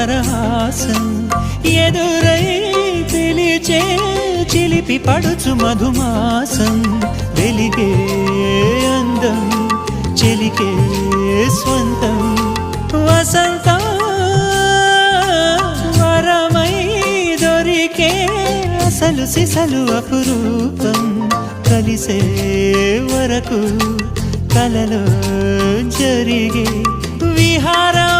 దరహాసం ఎదురై పిలిచే చిలిపి పడుచు మధుమాసం వెలిగే అందం చెలికే స్వంతం వసంతం వరమై దొరికే అసలు సిసలు అపురూపం కలిసే వరకు కలలో జరిగే విహారం